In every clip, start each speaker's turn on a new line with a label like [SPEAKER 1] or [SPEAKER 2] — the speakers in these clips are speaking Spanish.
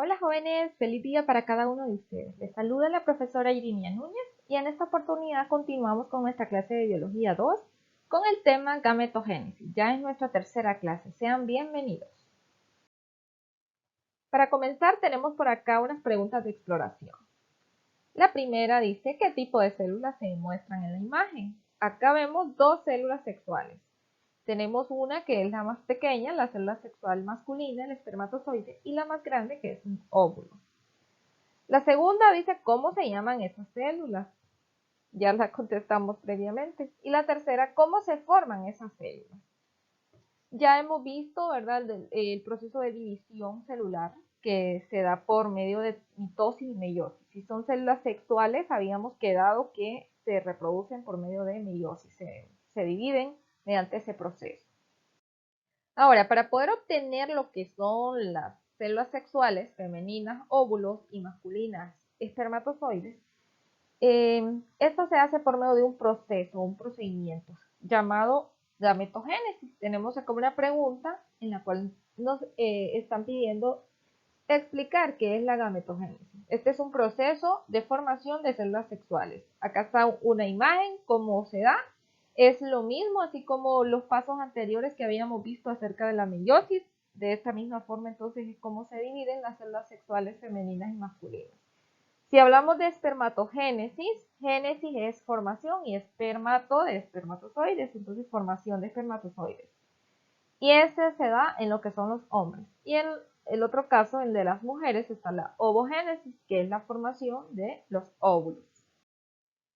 [SPEAKER 1] Hola jóvenes, feliz día para cada uno de ustedes. Les saluda la profesora Irinia Núñez y en esta oportunidad continuamos con nuestra clase de Biología 2 con el tema gametogénesis. Ya es nuestra tercera clase. Sean bienvenidos. Para comenzar tenemos por acá unas preguntas de exploración. La primera dice, ¿qué tipo de células se muestran en la imagen? Acá vemos dos células sexuales. Tenemos una que es la más pequeña, la célula sexual masculina, el espermatozoide, y la más grande que es un óvulo. La segunda dice cómo se llaman esas células. Ya la contestamos previamente. Y la tercera, cómo se forman esas células. Ya hemos visto, ¿verdad?, el proceso de división celular que se da por medio de mitosis y meiosis. Si son células sexuales, habíamos quedado que se reproducen por medio de meiosis, se dividen mediante ese proceso. Ahora, para poder obtener lo que son las células sexuales femeninas, óvulos, y masculinas, espermatozoides, esto se hace por medio de un proceso, un procedimiento llamado gametogénesis. Tenemos acá una pregunta en la cual nos están pidiendo explicar qué es la gametogénesis. Este es un proceso de formación de células sexuales. Acá está una imagen, cómo se da. Es lo mismo, así como los pasos anteriores que habíamos visto acerca de la meiosis. De esta misma forma, entonces, es cómo se dividen las células sexuales femeninas y masculinas. Si hablamos de espermatogénesis, génesis es formación y espermato de espermatozoides, entonces formación de espermatozoides. Y ese se da en lo que son los hombres. Y en el otro caso, el de las mujeres, está la ovogénesis, que es la formación de los óvulos.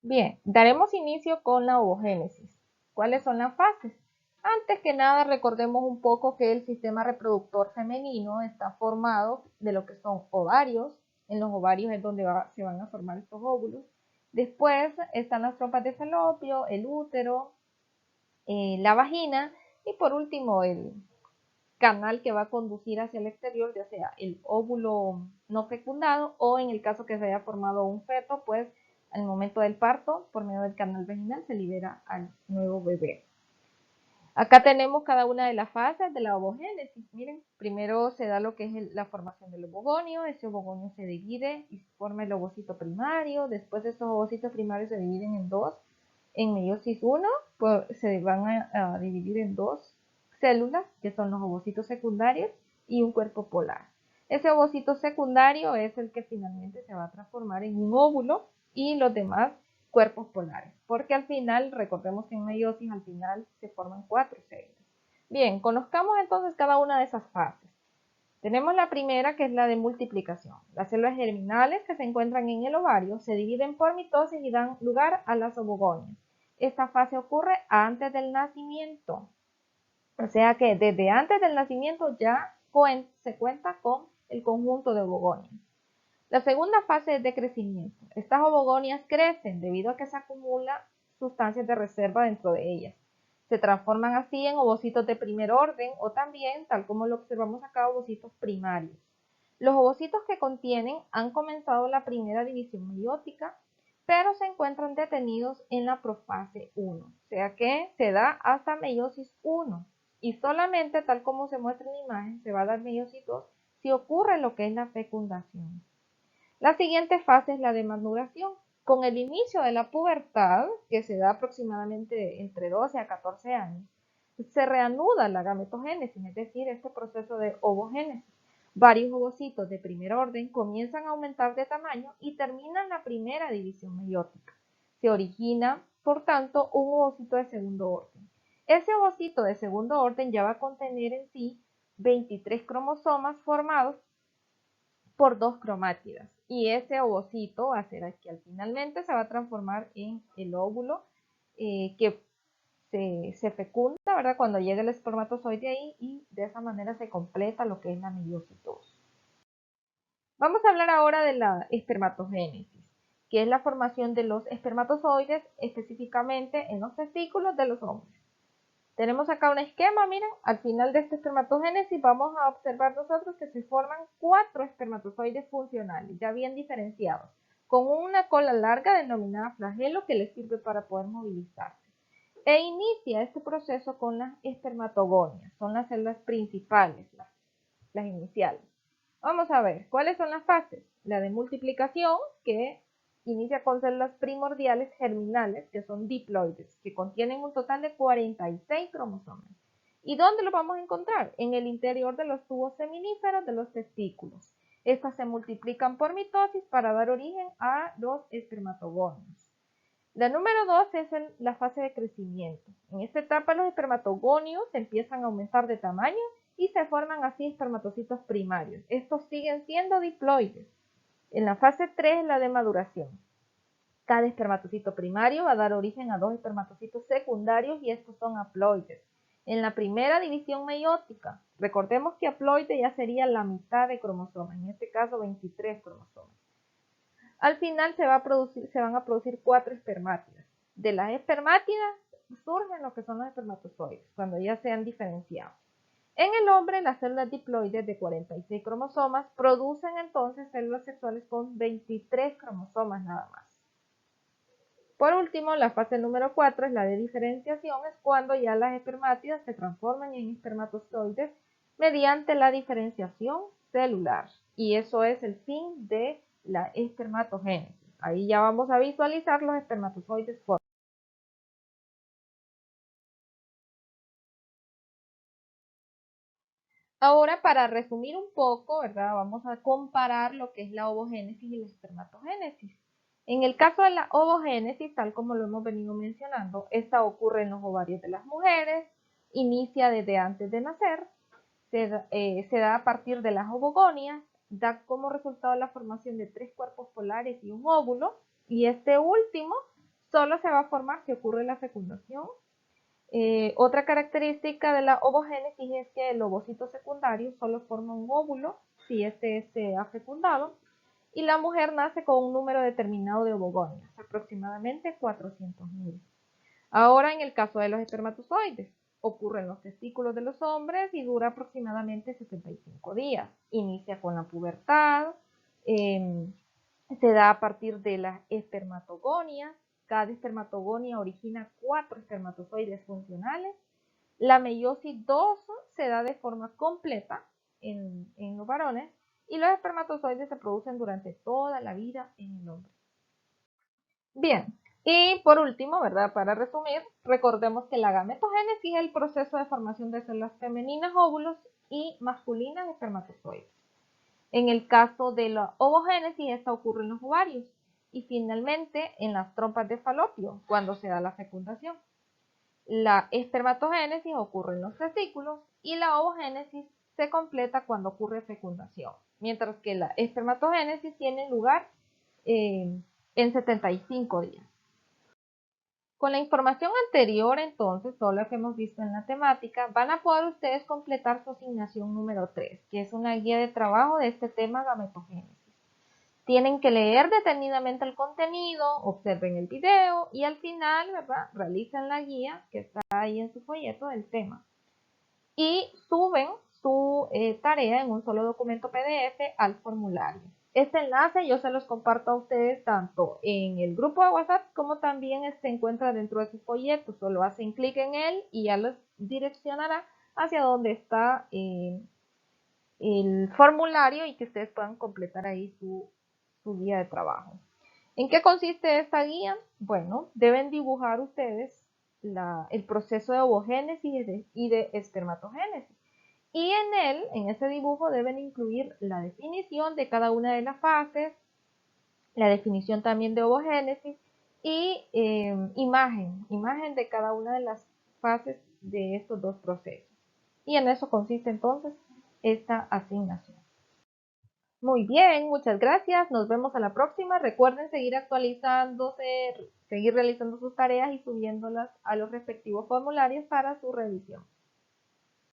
[SPEAKER 1] Bien, daremos inicio con la ovogénesis. ¿Cuáles son las fases? Antes que nada, recordemos un poco que el sistema reproductor femenino está formado de lo que son ovarios. En los ovarios es donde se van a formar estos óvulos. Después están las trompas de falopio, el útero, la vagina y por último el canal que va a conducir hacia el exterior, ya sea el óvulo no fecundado o en el caso que se haya formado un feto, pues al momento del parto, por medio del canal vaginal, se libera al nuevo bebé. Acá tenemos cada una de las fases de la ovogénesis. Miren, primero se da lo que es la formación del ovogonio. Ese ovogonio se divide y forma el ovocito primario. Después estos ovocitos primarios se dividen en dos. En meiosis 1 pues, se van a dividir en dos células, que son los ovocitos secundarios y un cuerpo polar. Ese ovocito secundario es el que finalmente se va a transformar en un óvulo y los demás cuerpos polares, porque al final, recordemos que en meiosis al final se forman 4 células. Bien, conozcamos entonces cada una de esas fases. Tenemos la primera, que es la de multiplicación. Las células germinales que se encuentran en el ovario se dividen por mitosis y dan lugar a las ovogonias. Esta fase ocurre antes del nacimiento, o sea que desde antes del nacimiento ya se cuenta con el conjunto de ovogonias. La segunda fase es de crecimiento. Estas ovogonias crecen debido a que se acumulan sustancias de reserva dentro de ellas. Se transforman así en ovocitos de primer orden o también, tal como lo observamos acá, ovocitos primarios. Los ovocitos que contienen han comenzado la primera división meiótica, pero se encuentran detenidos en la profase 1, o sea que se da hasta meiosis 1 y solamente, tal como se muestra en la imagen, se va a dar meiosis 2 si ocurre lo que es la fecundación. La siguiente fase es la de maduración. Con el inicio de la pubertad, que se da aproximadamente entre 12 a 14 años, se reanuda la gametogénesis, es decir, este proceso de ovogénesis. Varios ovocitos de primer orden comienzan a aumentar de tamaño y terminan la primera división meiótica. Se origina, por tanto, un ovocito de segundo orden. Ese ovocito de segundo orden ya va a contener en sí 23 cromosomas formados por dos cromátidas. Y ese ovocito va a ser el que finalmente se va a transformar en el óvulo que se fecunda, ¿verdad? Cuando llega el espermatozoide ahí y de esa manera se completa lo que es la meiosis 2. Vamos a hablar ahora de la espermatogénesis, que es la formación de los espermatozoides específicamente en los testículos de los hombres. Tenemos acá un esquema, miren, al final de esta espermatogénesis vamos a observar nosotros que se forman 4 espermatozoides funcionales, ya bien diferenciados, con una cola larga denominada flagelo que les sirve para poder movilizarse. E inicia este proceso con las espermatogonias, son las células principales, las iniciales. Vamos a ver, ¿cuáles son las fases? La de multiplicación, que inicia con células primordiales germinales, que son diploides, que contienen un total de 46 cromosomas. ¿Y dónde lo vamos a encontrar? En el interior de los tubos seminíferos de los testículos. Estas se multiplican por mitosis para dar origen a los espermatogonios. La número 2 es la fase de crecimiento. En esta etapa los espermatogonios empiezan a aumentar de tamaño y se forman así espermatocitos primarios. Estos siguen siendo diploides. En la fase 3 es la de maduración. Cada espermatocito primario va a dar origen a 2 espermatocitos secundarios y estos son haploides. En la primera división meiótica, recordemos que haploide ya sería la mitad de cromosomas, en este caso 23 cromosomas. Al final se van a producir 4 espermátidas. De las espermátidas surgen lo que son los espermatozoides, cuando ya se han diferenciado. En el hombre, las células diploides de 46 cromosomas producen entonces células sexuales con 23 cromosomas nada más. Por último, la fase número 4 es la de diferenciación, es cuando ya las espermátidas se transforman en espermatozoides mediante la diferenciación celular. Y eso es el fin de la espermatogénesis. Ahí ya vamos a visualizar los espermatozoides formados. Ahora, para resumir un poco, ¿verdad? Vamos a comparar lo que es la ovogénesis y la espermatogénesis. En el caso de la ovogénesis, tal como lo hemos venido mencionando, esta ocurre en los ovarios de las mujeres, inicia desde antes de nacer, se da a partir de las ovogonias, da como resultado la formación de 3 cuerpos polares y un óvulo, y este último solo se va a formar si ocurre la fecundación. Otra característica de la ovogénesis es que el ovocito secundario solo forma un óvulo si este se ha fecundado, y la mujer nace con un número determinado de ovogonias, aproximadamente 400.000. Ahora, en el caso de los espermatozoides, ocurre en los testículos de los hombres y dura aproximadamente 65 días. Inicia con la pubertad, se da a partir de las espermatogonias. Cada espermatogonia origina 4 espermatozoides funcionales. La meiosis 2 se da de forma completa en los varones y los espermatozoides se producen durante toda la vida en el hombre. Bien, y por último, ¿verdad? Para resumir, recordemos que la gametogénesis es el proceso de formación de células femeninas óvulos y masculinas espermatozoides. En el caso de la ovogénesis, esta ocurre en los ovarios y finalmente en las trompas de falopio, cuando se da la fecundación. La espermatogénesis ocurre en los testículos y la ovogénesis se completa cuando ocurre fecundación, mientras que la espermatogénesis tiene lugar en 75 días. Con la información anterior, entonces, todo lo que hemos visto en la temática, van a poder ustedes completar su asignación número 3, que es una guía de trabajo de este tema gametogénesis. Tienen que leer detenidamente el contenido, observen el video y al final, ¿verdad?, realicen la guía que está ahí en su folleto del tema. Y suben su tarea en un solo documento PDF al formulario. Este enlace yo se los comparto a ustedes tanto en el grupo de WhatsApp como también se encuentra dentro de su folleto. Solo hacen clic en él y ya los direccionará hacia donde está el formulario y que ustedes puedan completar ahí su guía de trabajo. ¿En qué consiste esta guía? Bueno, deben dibujar ustedes el proceso de ovogénesis y de espermatogénesis. Y en ese dibujo deben incluir la definición de cada una de las fases, la definición también de ovogénesis y imagen de cada una de las fases de estos dos procesos. Y en eso consiste entonces esta asignación. Muy bien, muchas gracias. Nos vemos a la próxima. Recuerden seguir actualizándose, seguir realizando sus tareas y subiéndolas a los respectivos formularios para su revisión.